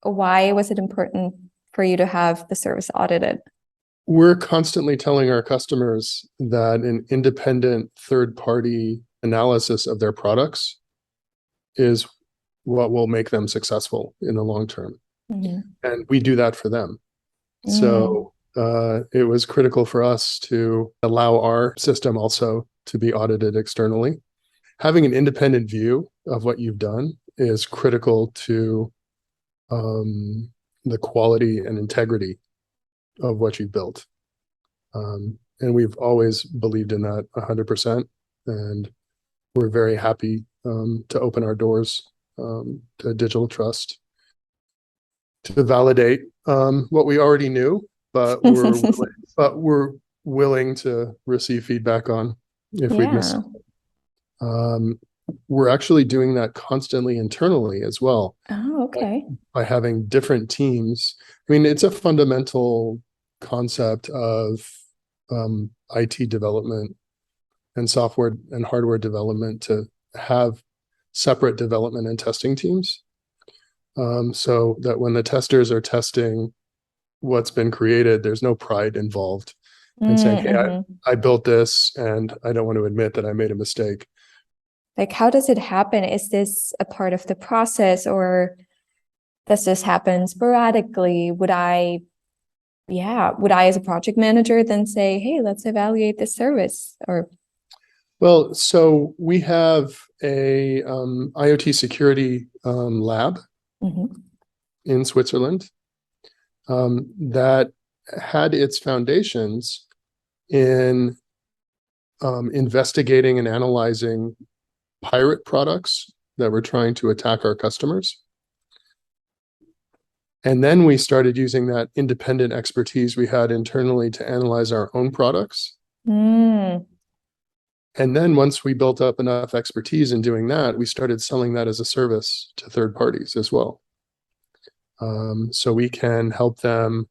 why was it important for you to have the service audited? We're constantly telling our customers that an independent third-party analysis of their products is what will make them successful in the long term. Mm-hmm. And we do that for them. So it was critical for us to allow our system also to be audited externally. Having an independent view of what you've done is critical to the quality and integrity of what you've built. And we've always believed in that 100%. And we're very happy to open our doors to Digital Trust to validate what we already knew, but we're willing to receive feedback on if we'd missed it. We're actually doing that constantly internally as well. Oh, okay. By having different teams. I mean, it's a fundamental concept of IT development and software and hardware development to have separate development and testing teams. So that when the testers are testing what's been created, there's no pride involved in saying, hey, I built this and I don't want to admit that I made a mistake. Like, how does it happen? Is this a part of the process, or does this happen sporadically? Would I as a project manager then say, hey, let's evaluate this service? Or well, so we have a IoT security lab in Switzerland that had its foundations in investigating and analyzing pirate products that were trying to attack our customers. And then we started using that independent expertise we had internally to analyze our own products. And then once we built up enough expertise in doing that, we started selling that as a service to third parties as well. So we can help them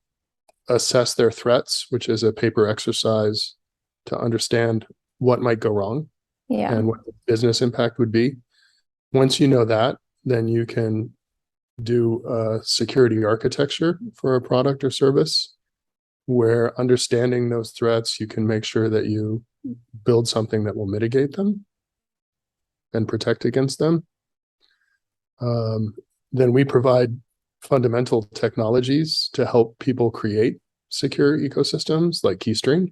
assess their threats, which is a paper exercise to understand what might go wrong and what the business impact would be. Once you know that, then you can do a security architecture for a product or service where, understanding those threats, you can make sure that you build something that will mitigate them and protect against them. Then we provide fundamental technologies to help people create secure ecosystems like keySTREAM.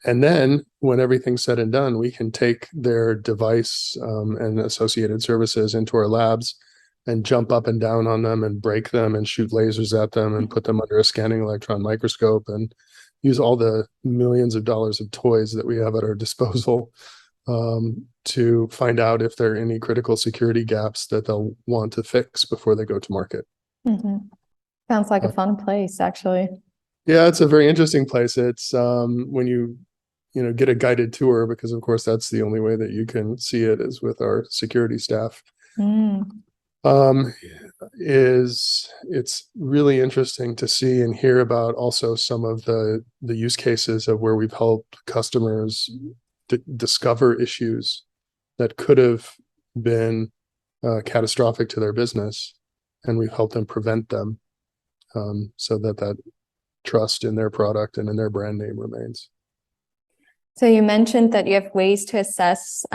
And then when everything's said and done, we can take their device and associated services into our labs and jump up and down on them and break them and shoot lasers at them and put them under a scanning electron microscope and use all the millions of dollars of toys that we have at our disposal to find out if there are any critical security gaps that they'll want to fix before they go to market. Sounds like a fun place, actually. Yeah, it's a very interesting place. It's when you get a guided tour, because of course that's the only way that you can see it is with our security staff. It's really interesting to see and hear about also some of the use cases of where we've helped customers discover issues that could have been catastrophic to their business, and we've helped them prevent them so that trust in their product and in their brand name remains. So you mentioned that you have ways to assess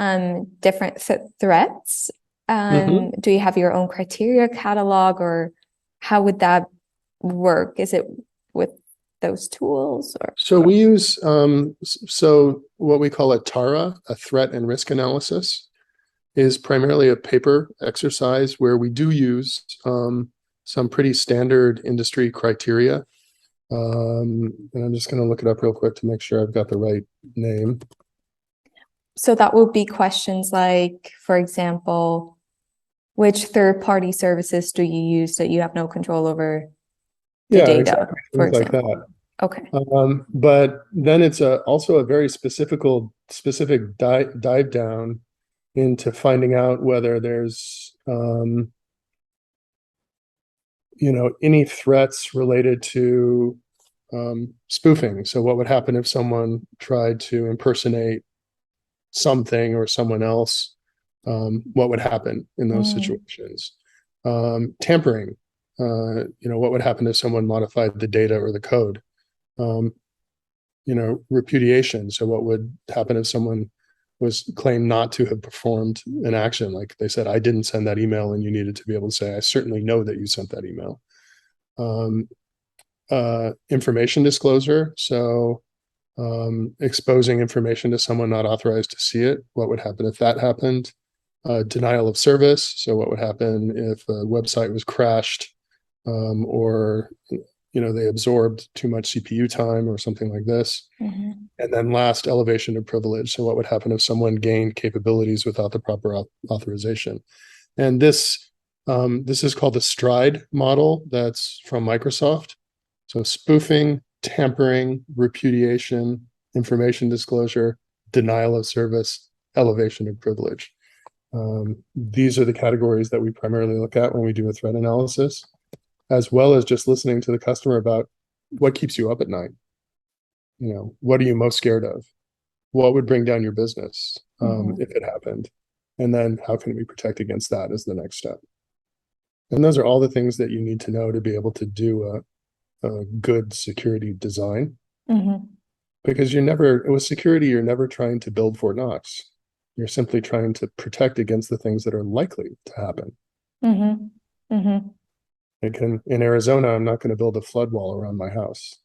different threats. Do you have your own criteria catalog, or how would that work? Is it with those tools? Or so we use so what we call a TARA, a threat and risk analysis, is primarily a paper exercise where we do use some pretty standard industry criteria. And I'm just going to look it up real quick to make sure I've got the right name. So that would be questions like, for example, which third-party services do you use that you have no control over the data, exactly. for Things example? like that. Okay. But then it's also a very specific dive down into finding out whether there's any threats related to spoofing. So what would happen if someone tried to impersonate something or someone else? What would happen in those situations? Tampering, what would happen if someone modified the data or the code? Repudiation. So what would happen if someone was claimed not to have performed an action? Like they said, I didn't send that email, and you needed to be able to say, I certainly know that you sent that email. Information disclosure. So exposing information to someone not authorized to see it. What would happen if that happened? Denial of service. So what would happen if a website was crashed, or they absorbed too much CPU time or something like this. Mm-hmm. And then last, elevation of privilege. So what would happen if someone gained capabilities without the proper authorization? And this is called the STRIDE model that's from Microsoft. So spoofing, tampering, repudiation, information disclosure, denial of service, elevation of privilege. These are the categories that we primarily look at when we do a threat analysis, as well as just listening to the customer about what keeps you up at night. What are you most scared of? What would bring down your business if it happened? And then how can we protect against that as the next step? And those are all the things that you need to know to be able to do a good security design. Because with security, you're never trying to build Fort Knox. You're simply trying to protect against the things that are likely to happen. Like in Arizona, I'm not going to build a flood wall around my house.